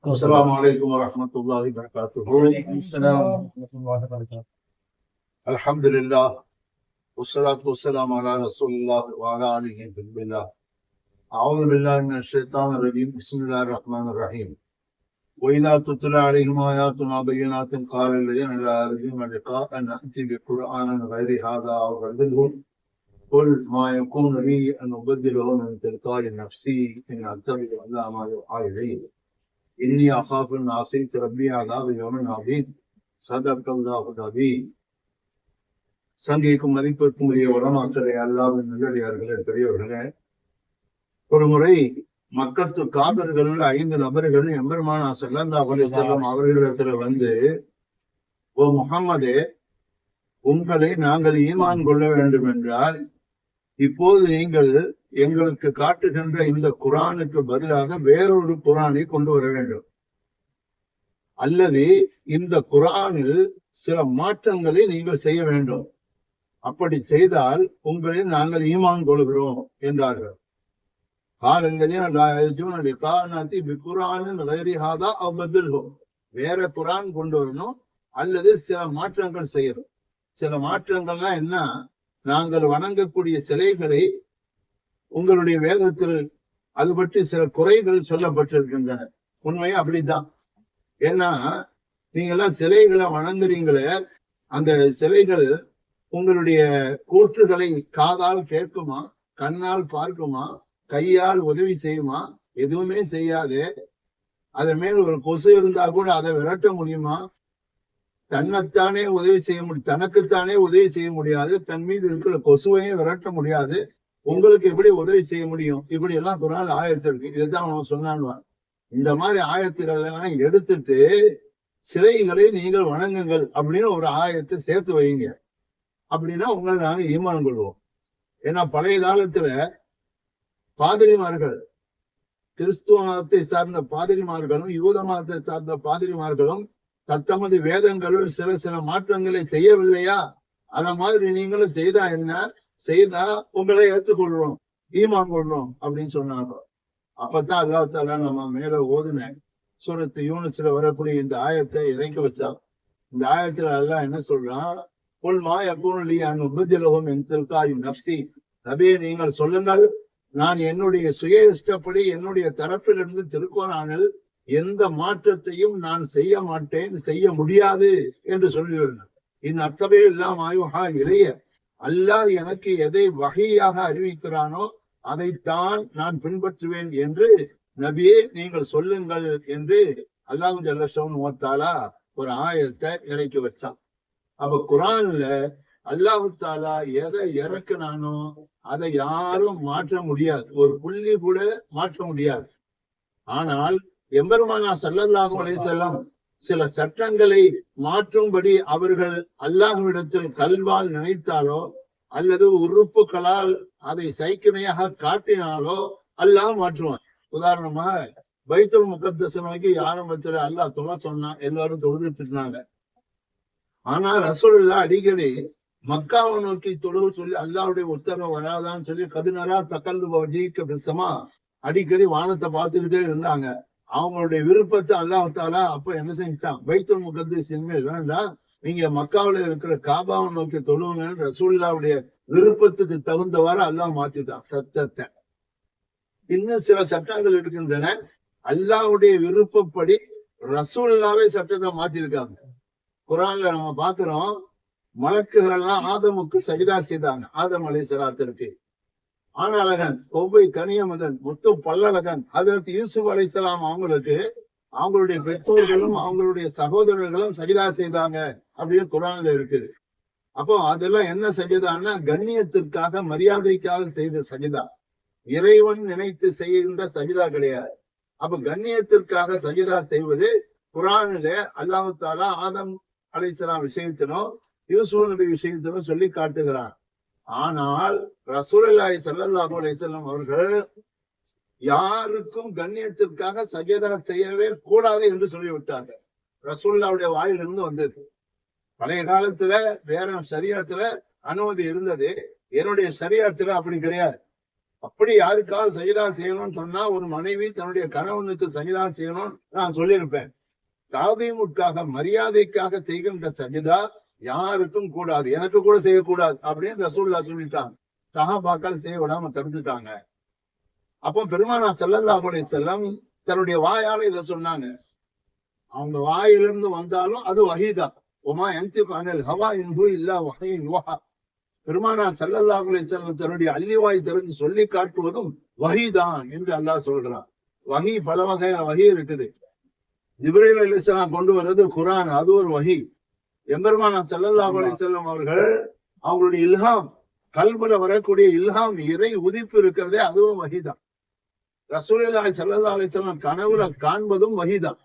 السلام عليكم ورحمة الله وبركاته. وعليكم السلام ورحمة الله وبركاته. الحمد لله والصلاة والسلام على رسول الله وعلى آله بالله. أعوذ بالله من الشيطان الرجيم. بسم الله الرحمن الرحيم. وإذا تتلى عليهم آياتنا بينات قال الذين لا يرجون لقاء نأتي بقرآن غير هذا أو بدله قل ما يكون لي أن أبدله من تلقاء نفسي إن أتبع إلا ما يوحى إلي إني أخاف أن عصيت ربي عذاب يوم عظيم. صدق الله العظيم. சங்கிக்கும் மதிப்பிற்கும் உரிய உலமாக்களே, அல்லாஹ்வின் நல்லடியார்களே, பெரியவர்களே, ஒரு முறை மக்கத்து காபிர்கள் 5 நபர்கள் எம்பெருமானா ஸல்லல்லாஹு அலைஹி வஸல்லம் அவர்களிடத்துல வந்து, ஓ முஹம்மதே, உங்களை நாங்கள் ஈமான் கொள்ள வேண்டும் என்றால் இப்போது நீங்கள் எங்களுக்கு காட்டுகின்ற இந்த குர்ஆனுக்கு பதிலாக வேறொரு குர்ஆனை கொண்டு வர வேண்டும், அல்லது இந்த குர்ஆனில் சில மாற்றங்களை நீங்கள் செய்ய வேண்டும். அப்படி செய்தால் உங்களை நாங்கள் ஈமான் கொள்கிறோம் என்றார்கள். வேற குர்ஆன் கொண்டு வரணும் அல்லது சில மாற்றங்கள் செய்யணும். சில மாற்றங்கள்லாம் என்ன, நாங்கள் வணங்கக்கூடிய சிலைகளை உங்களுடைய வேதத்தில் அது பற்றி சில குறைகள் சொல்லப்பட்டிருக்கின்றன. உண்மையா அப்படித்தான். ஏன்னா நீங்க எல்லாம் சிலைகளை வணங்குறீங்களே, அந்த சிலைகள் உங்களுடைய கூற்றுகளை காதால் கேட்குமா, கண்ணால் பார்க்குமா, கையால் உதவி செய்யுமா? எதுவுமே செய்யாது. அதன் மேல் ஒரு கொசு இருந்தா கூட அதை விரட்ட முடியுமா? தன்னைத்தானே உதவி செய்ய முடியும், தனக்குத்தானே உதவி செய்ய முடியாது. தன் மீது இருக்கிற கொசுவையும் விரட்ட முடியாது. உங்களுக்கு எப்படி உதவி செய்ய முடியும்? இப்படி எல்லாம் குர்ஆன்ல ஆயத்து இருக்கு. இதுதான் அவன் சொன்னான். இந்த மாதிரி ஆயத்துக்கள் எல்லாம் எடுத்துட்டு சிலைகளை நீங்கள் வணங்குங்கள் அப்படின்னு ஒரு ஆயத்தை சேர்த்து வைங்க. அப்படின்னா உங்களை நாங்க ஈமான் கொள்வோம். ஏன்னா பழைய காலத்துல பாதிரிமார்கள், கிறிஸ்துவ மதத்தை சார்ந்த பாதிரிமார்களும் யூத மதத்தை சார்ந்த பாதிரிமார்களும் தத்தமது வேதங்களும் சில மாற்றங்களை செய்யவில்லையா? அத மாதிரி நீங்களும் செய்தா என்ன, செய்தா உங்களை ஏற்றுக்கொள்றோம், ஈமான் கொள்றோம் அப்படின்னு சொன்னாங்க. அப்பதான் அல்லாஹ் தஆலா நம்ம மேல ஓதுன சூரத்து யூனுஸ்ல வரக்கூடிய இந்த ஆயத்தை இறக்கி வச்சான். இந்த ஆயத்துல அல்லாஹ் என்ன சொல்றான், குல் மா யகூனு லி அன் உபதிலஹு மின் தில்காஇ நஃப்ஸி. நபியே, நீங்கள் சொல்லுங்கள், நான் என்னுடைய சுய இஷ்டப்படி என்னுடைய தரப்பிலிருந்து திருக்குர்ஆனில் எந்த மாற்றத்தையும் நான் செய்ய மாட்டேன், செய்ய முடியாது என்று சொல்லிவிடுங்கள். இன் அத்தபே இல்லாம யுஹா இலைய. அல்லாஹ் எனக்கு எதை வஹீயாக அறிவிக்கிறானோ அதைத்தான் நான் பின்பற்றுவேன் என்று நபியே நீங்கள் சொல்லுங்கள் என்று அல்லாஹ் ஜல்லஷானு வ தஆலா ஒரு ஆயத்தை இறக்கி வச்சான். அப்ப குர்ஆன்ல அல்லாஹ் தஆலா எதை இறக்குனானோ அதை யாரும் மாற்ற முடியாது, ஒரு புள்ளி கூட மாற்ற முடியாது. ஆனால் எம்பெருமானா ஸல்லல்லாஹு அலைஹி வஸல்லம் சில சட்டங்களை மாற்றும்படி அவர்கள் அல்லாஹ்விடத்தில் கல்வால் நினைத்தாலோ அல்லது உறுப்புகளால் அதை சைக்கிணையாக காட்டினாலோ அல்லாஹ் மாற்றுவான். உதாரணமாக பைத்துல் முகத்தஸ் நோக்கி ஆரம்பத்துல அல்லாஹ் தொழ சொன்னா, எல்லாரும் தொழுதுட்டு இருந்தாங்க. ஆனா ரசூலுல்லாஹ் அடிக்கடி மக்காவை நோக்கி தொழுக சொல்லி அல்லாஹ்வுடைய உத்தரவு வராதான்னு சொல்லி கதுனரா தகல்லுப வஜீக பிஸ்ஸமா, அடிக்கடி வானத்தை பார்த்துக்கிட்டே இருந்தாங்க. அவங்களுடைய விருப்பத்தை அல்லாஹ் தஆலா அப்ப என்ன செஞ்சான், பைத்துல் முகத்தஸ் இனிமேல் வேண்டாம், நீங்க மக்காவில இருக்கிற காபாவை நோக்கி தொழுவுங்கன்னு ரசூலுல்லாஹ்வுடைய விருப்பத்துக்கு தகுந்தவாறு அல்லாஹ் மாத்திட்டான் சட்டத்தை. இன்னும் சில சட்டங்கள் இருக்கின்றன, அல்லாஹ்வுடைய விருப்பப்படி ரசூலுல்லாஹ்வே சட்டத்தை மாத்திருக்காங்க. குர்ஆன்ல நம்ம பாக்குறோம், மலக்குகள் எல்லாம் ஆதமுக்கு சஜிதா செய்தாங்க. ஆதம் அலைஹிஸ்ஸலாத்திற்கு ஆணழகன், கொவ்வை கனியமதன், முத்து பல்லழகன் ஹஜ்ரத் யூசுப் அலைஹிஸ்ஸலாம் அவங்களுக்கு அவங்களுடைய பெற்றோர்களும் அவங்களுடைய சகோதரர்களும் சஜிதா செய்தாங்க அப்படின்னு குர்ஆன்ல இருக்குது. அப்போ அதெல்லாம் என்ன சஜிதான்னா, கண்ணியத்திற்காக மரியாதைக்காக செய்த சஜிதா, இறைவன் நினைத்து செய்கின்ற சஜிதா கிடையாது. அப்ப கண்ணியத்திற்காக சஜிதா செய்வது குர்ஆனில அல்லாஹ் தஆலா ஆதம் அலைஹிஸ்ஸலாம் விஷயத்திலும் யூசுப் நபி விஷயத்திலும் சொல்லி காட்டுகிறான். ஆனால் ரசூலுல்லாஹி ஸல்லல்லாஹு அலைஹி வஸல்லம் அவர்கள் யாருக்கும் கண்ணியத்திற்காக சஜிதா செய்யவே கூடாது என்று சொல்லிவிட்டாங்க. ரசூலுல்லாஹ்வுடைய வாயிலிருந்து வந்தது. பழைய காலத்துல வேற ஷரியத்துல அனுமதி இருந்தது, என்னுடைய ஷரியத்துல அப்படி கிடையாது. அப்படி யாருக்காக சஜிதா செய்யணும்னு சொன்னா ஒரு மனைவி தன்னுடைய கணவனுக்கு சஜிதா செய்யணும்னு நான் சொல்லியிருப்பேன். தாவீமுக்காக மரியாதைக்காக செய்கின்ற சஜிதா யாருக்கும் கூடாது, எனக்கு கூட செய்யக்கூடாது அப்படின்னு ரசூலுல்லாஹ் சொல்லிட்டாங்க. சஹாபாக்கள் செய்ய விடாம தடுத்துட்டாங்க. அப்போ பெருமானா ஸல்லல்லாஹு அலைஹி வஸல்லம் தன்னுடைய வாயால இதை சொன்னாங்க. அவங்க வாயிலிருந்து வந்தாலும் அது வஹீதான். ஒமா யன்திகு அனில் ஹவா இன் ஹுவ இல்லா வஹ்யுன் யூஹா. பெருமானா ஸல்லல்லாஹு அலைஹி வஸல்லம் தன்னுடைய அள்ளிவாய் திறந்து சொல்லி காட்டுவதும் வஹீதான் என்று அல்லாஹ் சொல்றான். வஹி பல வகையான வஹி இருக்குது. ஜிப்ரீல் அலைஹிஸ்ஸலாம் கொண்டு வர்றது குர்ஆன், அது ஒரு வஹி. எம்பெருமானா ஸல்லல்லாஹு அலைஹி வஸல்லம் அவர்கள் அவங்களுடைய இல்ஹாம், கல்புல வரக்கூடிய இல்ஹாம், இறை உதிப்பு இருக்கிறதே அதுவும் வஹீதான். ரசூலுல்லாஹி ஸல்லல்லாஹு அலைஹி வஸல்லம் கனவுல காண்பதும் வஹீதான்.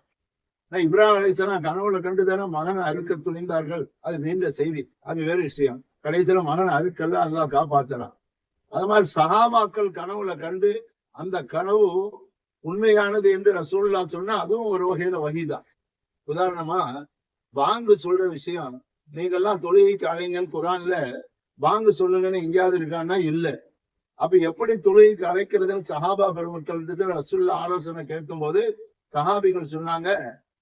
இப்ராஹிம் அலைஹிஸ்ஸலாம் கனவுல கண்டுதானே மகனை அறுக்க துணிந்தார்கள். அது நீண்ட செய்தி, அது வேறு விஷயம். கடைசியில மகனை அறுக்கல்ல அல்லாஹ் காப்பாற்றலாம். அது மாதிரி சஹாபாக்கள் கனவுல கண்டு அந்த கனவு உண்மையானது என்று ரசூலுல்லாஹ் சொன்னா அதுவும் ஒரு வகையில வஹீதான். உதாரணமா பாங்கு சொல்ற விஷயம், நீங்கெல்லாம் தொழுகைக்கு அழைங்கன்னு குர்ஆன்ல பாங்கு சொல்லுங்கன்னு எங்கேயாவது இருக்கான்னா இல்ல. அப்ப எப்படி தொழுகைக்கு அழைக்கிறதுன்னு சஹாபா பெருமக்கள் ரசூலுல்லாஹ் ஆலோசனை கேட்கும் போது சஹாபிகள் சொன்னாங்க,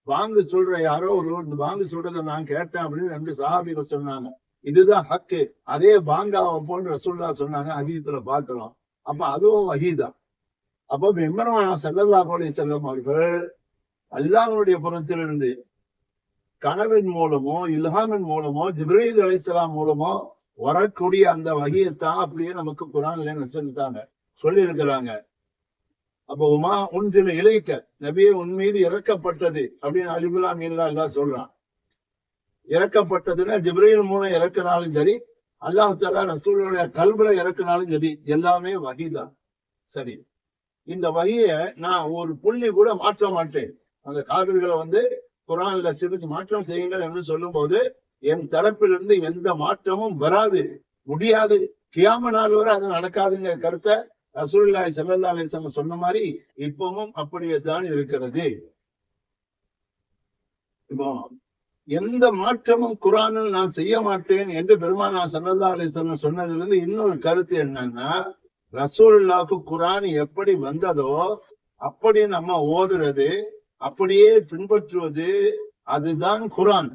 பாங்கு சொல்ற யாரோ ஒரு பாங்கு சொல்றதை நான் கேட்டேன் அப்படின்னு 2 சஹாபிகள் சொன்னாங்க. இதுதான் ஹக்கு, அதே பாங்காவை போன்று ரசூலுல்லாஹ் சொன்னாங்க. ஹதீஸ்ல பார்க்கிறோம். அப்ப அதுவும் வஹீதான். அப்போ பெருமானா ஸல்லல்லாஹு அலைஹி வஸல்லம் அவர்கள் அல்லாஹ்வுடைய புறத்திலிருந்து கனவின் மூலமோ இல்ஹாமின் மூலமோ ஜிப்ரீல் அலைஹிஸ்ஸலாம் மூலமோ வரக்கூடிய அந்த வஹியத்தான் அப்படியே நமக்கு குர்ஆன்ல சொல்லிட்டாங்க, சொல்லி இருக்கிறாங்க. அப்போ உமா உன்சில இலைக்க, நபியே உன் மீது இறக்கப்பட்டது அப்படின்னு அலிபுல்லா மீன்லாம் எல்லாம் சொல்றான். இறக்கப்பட்டதுன்னா ஜிப்ரீல் மூலம் இறக்கினாலும் சரி, அல்லாஹ் தஆலா ரசூலுடைய கல்புல இறக்கினாலும் சரி, எல்லாமே வஹீதான். சரி, இந்த வஹிய நான் ஒரு புள்ளி கூட மாற்ற மாட்டேன். அந்த காபிர்களை குர்ஆன்ல சிறிது மாற்றம் செய்யுங்கள் என்று சொல்லும் போது என் தரப்பிலிருந்து எந்த மாற்றமும் வராது, முடியாது, கியாம நாள் வரை அது நடக்காதுங்க கருத்தை ரசூலுல்லாஹி ஸல்லல்லாஹு அலைஹி வஸல்லம் சொன்ன மாதிரி இப்பவும் அப்படியே தான் இருக்கிறது. இப்போ எந்த மாற்றமும் குர்ஆனில் நான் செய்ய மாட்டேன் என்று பெருமானா ஸல்லல்லாஹு அலைஹி வஸல்லம் சொன்னதிலிருந்து இன்னொரு கருத்து என்னன்னா, ரசூலுல்லாஹ்க்கு குர்ஆன் எப்படி வந்ததோ அப்படி நம்ம ஓதுறது, அப்படியே பின்பற்றுவது, அதுதான் குர்ஆன்.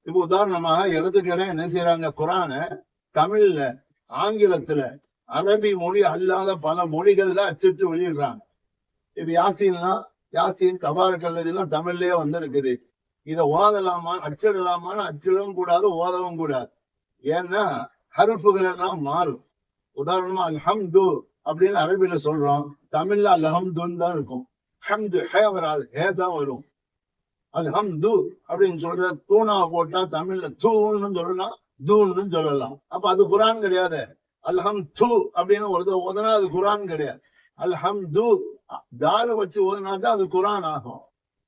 இப்ப உதாரணமாக எழுத்துக்களை என்ன செய்யறாங்க, குர்ஆன தமிழ்ல, ஆங்கிலத்துல, அரபி மொழி அல்லாத பல மொழிகள்ல அச்சிட்டு வெளியிடுறாங்க. இப்ப யாசீன் தபாரக்கல்லதெல்லாம் தமிழ்லயே வந்திருக்குது. இதை ஓதலாமா, அச்சிடலாமான்னு அச்சிடவும் கூடாது, ஓதவும் கூடாது. ஏன்னா ஹருப்புகள் எல்லாம் மாறும். உதாரணமா அல்ஹம்து அப்படின்னு அரபில சொல்றோம், தமிழ்ல அல்ஹம்துன்னு தான் இருக்கும். ஹம்து ஹே வராது, ஹே தான் வரும். அல்ஹம்து அப்படின்னு சொல்ற தூணா போட்டா தமிழ்ல தூன்னு சொல்லலாம், தூன்னு சொல்லலாம். அப்ப அது குர்ஆன் கிடையாது. அல்ஹம் து அப்படின்னு ஓதுனா அது குர்ஆன் கிடையாது. அல்ஹம்து தால வச்சு ஓதுனாதான் அது குர்ஆன் ஆகும்.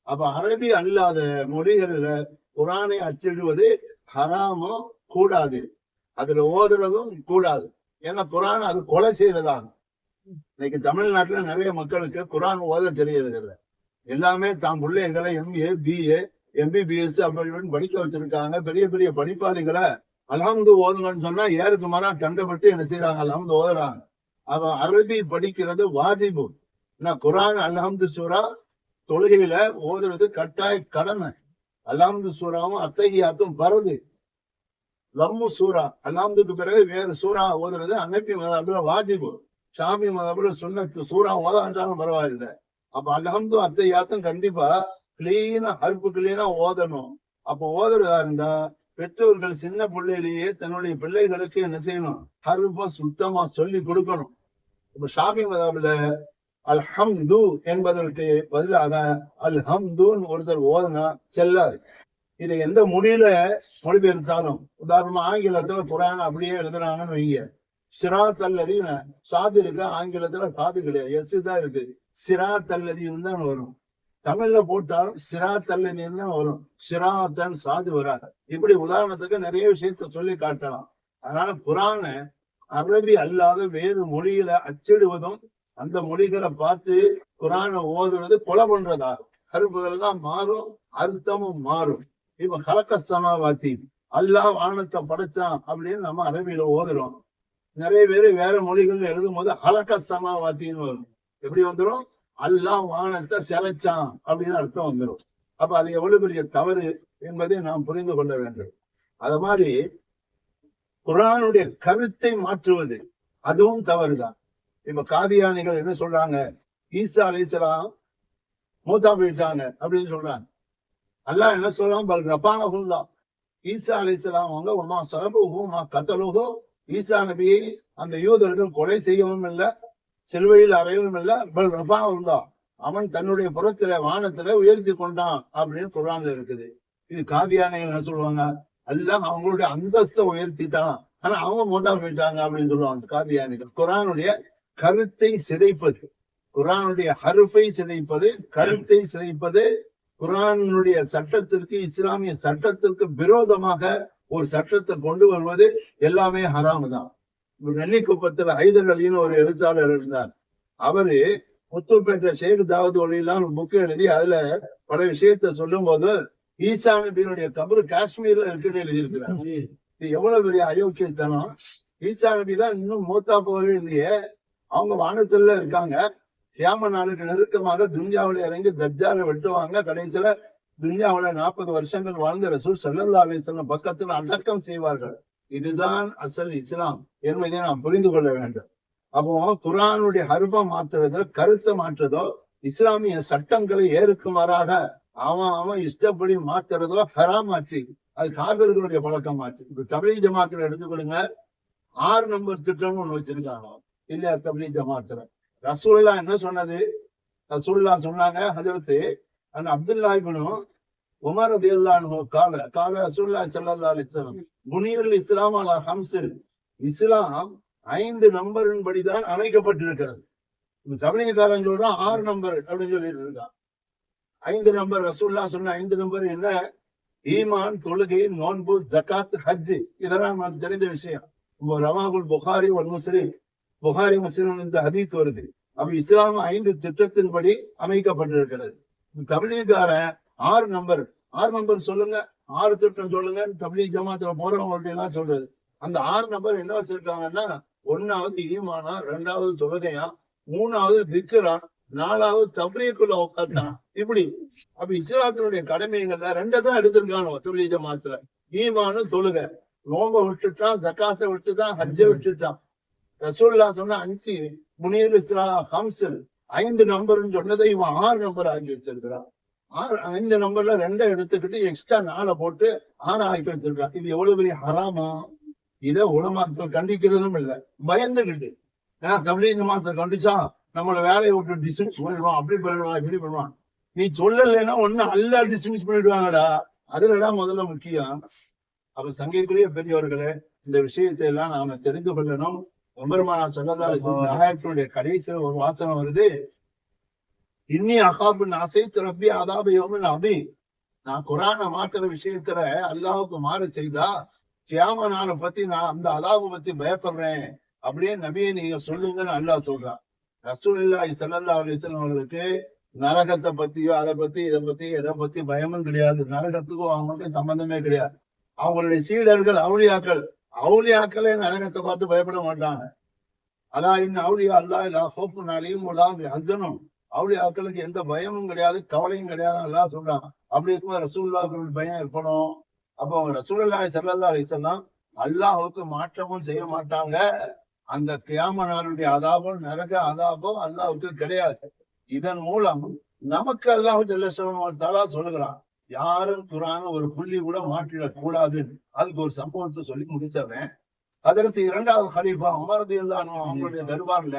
அப்ப அரபி அல்லாத மொழிகள்ல குர்ஆனை அச்சிடுவது ஹராமோ, கூடாது. அதுல ஓதுறதும் கூடாது. ஏன்னா குர்ஆன் அது கொலை செய்யறதாகும். இன்னைக்கு தமிழ்நாட்டுல நிறைய மக்களுக்கு குர்ஆன் ஓத தெரியறது. எல்லாமே தான் பிள்ளைகளை MA BA MBBS அப்படின்னு படிக்க வச்சிருக்காங்க. பெரிய பெரிய படிப்பாளிகளை அல்ஹம்து ஓதுங்கன்னு சொன்னா ஏருக்கு மாறா கண்டப்பட்டு என்ன செய்யறாங்க, அல்ஹம்து ஓதுறாங்க. அவ அரபி படிக்கிறது வாஜிபு. குர்ஆன் அல்ஹம்து சூரா தொழுகையில ஓதுறது கட்டாய கடமை. அல்ஹம்து சூராவும் அத்தஹியாத்தும் பரது. லம்மு சூரா அல்ஹம்துக்கு பிறகு வேறு சூரா ஓதுறது ஹனஃபி மதஹ்புல வாஜிபு, ஷாஃபி மதஹ்புல சுன்னத்து. சூரா ஓதாண்டாலும் பரவாயில்லை. அப்ப அல்ஹம்து அத்தஹியாத்தும் கண்டிப்பா கிளீனா, ஹர்ஃபு கிளீனா ஓதணும். அப்ப ஓதுறதா இருந்தா பெற்றோர்கள் சின்ன பிள்ளையிலேயே தன்னுடைய பிள்ளைகளுக்கு என்ன செய்யணும், ஹர்ஃப சுத்தமா சொல்லி கொடுக்கணும். இப்ப ஷாஃபி மதஹ்புல அல்ஹம்து என்பதற்கு பதிலாக அல்ஹம்துன்னு ஒருத்தர் ஓதுனா செல்லாது. இதை எந்த மொழியில மொழிபெயர்த்தாலும், உதாரணமா ஆங்கிலத்துல குர்ஆன் அப்படியே எழுதுறாங்கன்னு வைங்க, சிராத் அல்லதீன, சாது இருக்கு, ஆங்கிலத்துல சாது கிடையாது, எஸ் தான் இருக்கு. சிராத் அல்லதீன் தான் வரும். தமிழ்ல போட்டாலும் சிராத் அல்லதீன் தான் வரும், சிராத்தன் சாது வராது. இப்படி உதாரணத்துக்கு நிறைய விஷயத்த சொல்லி காட்டலாம். அதனால குர்ஆன அரபி அல்லாத வேறு மொழியில அச்சிடுவதும் அந்த மொழிகளை பார்த்து குர்ஆனை ஓதுறது கொலை பண்றதா. ஹர்ஃபுகள் எல்லாம் மாறும், அர்த்தமும் மாறும். இப்ப ஹலக்க ஸமாவாத்தி, அல்லாஹ் வானத்தை படைச்சான் அப்படின்னு நம்ம அரபியில ஓதுறோம். நிறைய பேர் வேற மொழிகள் எழுதும் போது ஹலக சமாவாத்தின்னு வரும். எப்படி வந்துடும்? அல்லாஹ் வானத்தை செலைச்சான் அப்படின்னு அர்த்தம் வந்துடும். அப்ப அது எவ்வளவு பெரிய தவறு என்பதை நாம் புரிந்து கொள்ள வேண்டும். அது மாதிரி குர்ஆனுடைய கருத்தை மாற்றுவது அதுவும் தவறுதான். இப்ப காதியானிகள் என்ன சொல்றாங்க? ஈசா அலைஹிஸ்ஸலாம் மூத்தா போயிட்டாங்க அப்படின்னு சொல்றாங்க. அல்லாஹ் என்ன சொல்றான்? பல் ரஃபானஹுல்லா, ஈசா அலைஹிஸ்ஸலாம் அவங்க உமா ஸலபுஹு மா கதலுஹு, ஈசா நபியை அந்த யூதர்கள் கொலை செய்யவும் இல்லை, சிலுவையில் அறையவும் இல்லை. பல் ரஃபானஹுல்லா, அவன் தன்னுடைய புறத்தில வானத்தில உயர்த்தி கொண்டான் அப்படின்னு குர்ஆன்ல இருக்குது. இது காதியானிகள் என்ன சொல்லுவாங்க? அல்லாஹ் அவங்களுடைய அந்தஸ்தை உயர்த்திட்டான், ஆனா அவங்க மூத்தா போயிட்டாங்க அப்படின்னு சொல்லுவாங்க காதியானிகள். குர்ஆனுடைய கருத்தை சிதைப்பது, குர்ஆனுடைய ஹர்ஃபை சிதைப்பது, கருத்தை சிதைப்பது, குர்ஆனுடைய சட்டத்திற்கு, இஸ்லாமிய சட்டத்திற்கு விரோதமாக ஒரு சட்டத்தை கொண்டு வருவது எல்லாமே ஹராமு தான். நெல்லிக்குப்பத்துல ஹைதர் அலின்னு ஒரு எழுத்தாளர் இருந்தார். அவரு முத்துப்பேட்டை ஷேக் தாவூத் ஒலிலாம் புக்கு எழுதி அதுல பல விஷயத்த சொல்லும் போது ஈசா நபியினுடைய கபரு காஷ்மீர்ல இருக்குன்னு எழுதியிருக்கிறார். இது எவ்வளவு பெரிய அயோக்கியத்தனம்! ஈசா நபி தான் இன்னும் மூத்தா போகவே இல்லையே, அவங்க வானத்துல இருக்காங்க. கியாம நாளுக்கு நெருக்கமாக துன்யாவில இறங்கி தஜ்ஜாலை வெட்டுவாங்க. கடைசியில துன்யாவில 40 வருஷங்கள் வாழ்ந்த ரசூல் ஸல்லல்லாஹு அலைஹி வஸல்லம் பக்கத்துல அடக்கம் செய்வார்கள். இதுதான் அசல் இஸ்லாம் என்பதை நாம் புரிந்து கொள்ள வேண்டும். அப்போ குர்ஆனுடைய ஹர்ஃபை மாற்றுறதோ கருத்தை மாற்றுறதோ இஸ்லாமிய சட்டங்களை ஏற்குமாறாக அவன் இஷ்டப்படி மாத்துறதோ ஹராம் ஆச்சு. அது காபிர்களுடைய பழக்கம் ஆச்சு. இப்ப தப்லீக் ஜமாத்துல எடுத்துக்கொள்ளுங்க, 6 நம்பர் திட்டம்னு ஒண்ணு வச்சிருக்காங்க இல்லையா தப்லீக் ஜமாத்துல. ரசூலுல்லாஹ் என்ன சொன்னது? ரசூலுல்லாஹ் சொன்னாங்க, ஹஜரத்து அப்துல்லா இப்னு உமர் ரலியல்லாஹு அன்ஹு கால ரசூலுல்லாஹ் ஸல்லல்லாஹு அலைஹி வஸல்லம் புனியல் இஸ்லாம் அலா ஹம்ஸ், இஸ்லாம் 5 நம்பரின் படிதான் அமைக்கப்பட்டிருக்கிறது. தப்லீக்காரன் சொல்றான் 6 நம்பர் அப்படின்னு சொல்லிட்டு இருக்கான். 5 நம்பர் ரசூலுல்லாஹ் சொன்ன 5 நம்பர் என்ன? ஈமான், தொழுகை, நோன்பு, ஜகாத், ஹஜ். இதெல்லாம் நமக்கு தெரிந்த விஷயம். ரவாகுல் புகாரி ஒரு முஸ்லிம், புகாரி முஸ்லிம் இந்த ஹதீஸ் வருது. அப்ப இஸ்லாம் 5 திட்டத்தின்படி அமைக்கப்பட்டிருக்கிறது. தப்லீக்காரன் 6 நம்பர் சொல்லுங்க, 6 திட்டம் சொல்லுங்க தப்லீக் ஜமாத்துல போறவங்க எல்லாம் சொல்றது. அந்த 6 நம்பர் என்ன வச்சிருக்காங்கன்னா, 1வது ஈமானா, 2வது தொழுகையா, 3வது திக்ரா, 4வது தப்லீக்குள்ள உட்கார்த்தான். இப்படி அப்ப இஸ்லாத்தினுடைய கடமைகள்ல 2 தான் எடுத்திருக்கானோ தப்லீக் ஜமாத்துல. ஈமானு, தொழுகை. நோம்ப விட்டுட்டான், ஜகாத்தை விட்டுட்டான், ஹஜ்ஜை விட்டுட்டான். ரசூலுல்லாஹ் சொன்ன 5 புனியல் இஸ்லாம் ஹம்ஸ் 5 நம்பர்னு சொன்னதை இவன் 6 நம்பர் ஆக்கி வச்சிருக்கிறான். 5 நம்பர்ல 2 எடுத்துக்கிட்டு எக்ஸ்ட்ரா 4 போட்டு 6 ஆக்கி வச்சிருக்கான். இது எவ்வளவு பெரிய ஹராமா! இதை உலமாக்கள் கண்டிக்கிறதும் இல்லை, பயந்துகிட்டு. ஏன்னா தப்லீக் ஜமாத்தை கண்டிச்சா நம்மள வேலையை விட்டு டிஸ்மிஸ் பண்ணிடுவான், அப்படி பண்ணிடுவான், இப்படி பண்ணுவான். நீ சொல்லலைன்னா ஒண்ணு அல்ல டிஸ்மிஸ் பண்ணிடுவாங்கடா. அதுலதான் முதல்ல முக்கியம். அப்ப சங்கைக்குரிய பெரியவர்களே, இந்த விஷயத்தை எல்லாம் நாம தெரிந்து கொள்ளணும். பெருமானார் ஸல்லல்லாஹு அலைஹி வஸல்லம் ஆயத்தினுடைய கடைசியில ஒரு வாசகம் வருது, இன்னி அகாபு நஸைத்து ரப்பி அதாப யௌமின் அதீம். நான் குர்ஆனை மாத்துற விஷயத்துல அல்லாஹ்வுக்கு மாறு செய்தா கியாம நாளை பத்தி நான் அந்த அதாபை பத்தி பயப்படுறேன் அப்படியே நபியை நீங்க சொல்லுங்கன்னு அல்லாஹ் சொல்றான். ரசூலுல்லாஹி ஸல்லல்லாஹு அலைஹி வஸல்லம் அவர்களுக்கு நரகத்தை பத்தியோ அதை பத்தி இதை பத்தி எதை பத்தி பயமும் கிடையாது. நரகத்துக்கும் அவங்களுக்கு சம்பந்தமே கிடையாது. அவங்களுடைய சீடர்கள் அவுலியாக்களே நரகத்தை பார்த்து பயப்பட மாட்டாங்க. அலா இன் அவுலியா அல்லாஹ் லா ஹௌஃபுன் அலைஹிம் வலா ஹும் யஹ்சனூன். அவுலியாக்களுக்கு எந்த பயமும் கிடையாது, கவலையும் கிடையாது அல்லாஹ் சொல்றாங்க. அப்படி இருக்கும்போது ரசூலுல்லாஹ்வுக்கு பயம் இருக்கணும். அப்போ ரசூலுல்லாஹி ஸல்லல்லாஹு அலைஹி வஸல்லம் அல்லாஹ்வுக்கு மாற்றமும் செய்ய மாட்டாங்க. அந்த கியாம நாளுடைய அதாபம், நரக அதாபம் அல்லாஹ்வுக்கு கிடையாது. இதன் மூலம் நமக்கு அல்லாஹ் ஜல்லஷானஹு வ தஆலா சொல்லுகிறான், யாரும் குர்ஆனை ஒரு புள்ளி கூட மாற்றிடக் கூடாது. அதுக்கு ஒரு சம்பவத்தை சொல்லி முடிச்சிடுறேன். அதற்கு 2வது கலீஃபா உமர் ரலியல்லாஹு அன்ஹு அவங்களுடைய தர்பார்ல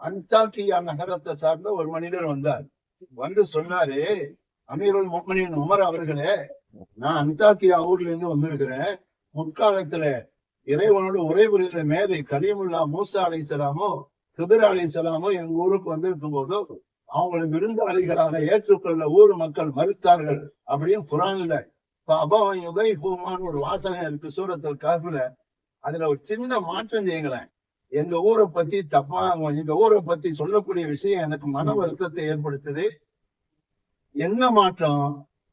அன்தாக்கியா நகரத்தை சார்ந்த ஒரு மனிதர் வந்தார். வந்து சொன்னாரு, அமீருல் முஃமினீன் உமர் அவர்களே, நான் அன்தாக்கியா ஊர்ல இருந்து வந்திருக்கிறேன். முற்காலத்துல இறைவனோட உரை புரிந்த மேதை கலீமுல்லா மூசா அலைஹிஸ்ஸலாமோ கிதிர் அலைஹிஸ்ஸலாமோ எங்க ஊருக்கு வந்திருக்கும் போது அவங்களை விருந்தாளிகளாக ஏற்றுக்கொள்ள ஊர் மக்கள் மறுத்தார்கள் அப்படின்னு குர்ஆன்ல அபவன் யுதைஃபுமான்னு ஒரு வாசகம் இருக்கு சூரத்துல் கஹ்ஃப்ல. அதுல ஒரு சின்ன மாற்றம் செய்யுங்களேன். எங்க ஊரை பத்தி எங்க ஊரை பத்தி சொல்லக்கூடிய விஷயம் எனக்கு மன வருத்தத்தை ஏற்படுத்துது. என்ன மாற்றம்?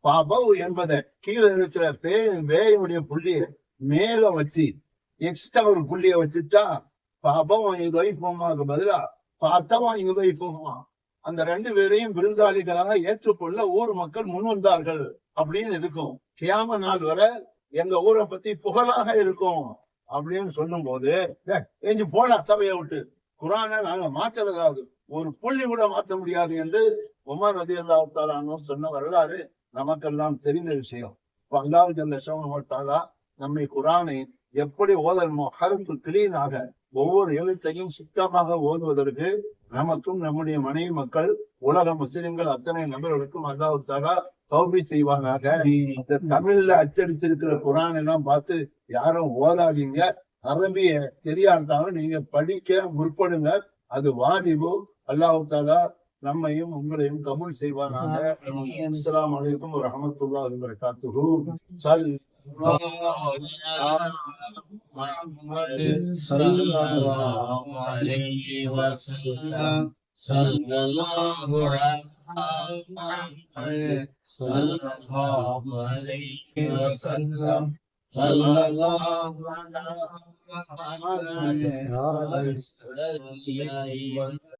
பாபவ் என்பதை கீழே இருக்கிற பேயுடைய புள்ளிய மேல வச்சு எக்ஸ்ட்ரா ஒரு புள்ளிய வச்சுட்டா அபவம் யுதைஃபுமாக்கு பதிலா அத்தவம் யுதைஃபுமா, அந்த 2 பேரையும் விருந்தாளிகளாக ஏற்றுக்கொள்ள ஊர் மக்கள் முன் வந்தார்கள் அப்படின்னு இருக்கும். கியாம நாள் வரை எங்க ஊரை பத்தி புகழாக இருக்கும் அப்படின்னு சொல்லும் போது எஞ்சி போல சபையை விட்டு குரானை நாங்க மாற்றுறதாவது ஒரு புள்ளி கூட மாற்ற முடியாது என்று உமர் ரலியல்லாஹு தஆலா அன்ஹு சொன்ன வரலாறு நமக்கெல்லாம் தெரிந்த விஷயம். அல்லாஹ் ஜல்ல ஷஅனுஹு தஆலா நம்மை குரானை எப்படி ஓதணுமோ ஹர்ஃப் கிளீனாக ஒவ்வொரு எழுத்தையும் சுத்தமாக ஓதுவதற்கு நமக்கும் நம்முடைய மனைவி மக்கள் உலக முஸ்லிம்கள் அத்தனை நபர்களுக்கும் அல்லாஹ் தஆலா தௌபீக் செய்வானாக. இந்த தமிழ்ல அச்சடிச்சிருக்கிற குரான் எல்லாம் பார்த்து யாரும் ஓதாதீங்க. அரபிய தெரியாட்டாலும் நீங்க படிக்க முற்படுங்க, அது வாஜிபு. அல்லாஹ் தஆலா நம்மையும் உங்களையும் கபூல் செய்வானாக. அஸ்ஸலாமு அலைக்கும் வரஹ்மத்துல்லாஹி வபரகாத்துஹு. ஸல்லல்லாஹு அலைஹி வஸல்லம் ஸல்லல்லாஹு அலைஹி வஸல்லம் ஸல்லல்லாஹு அலைஹி வஸல்லம்.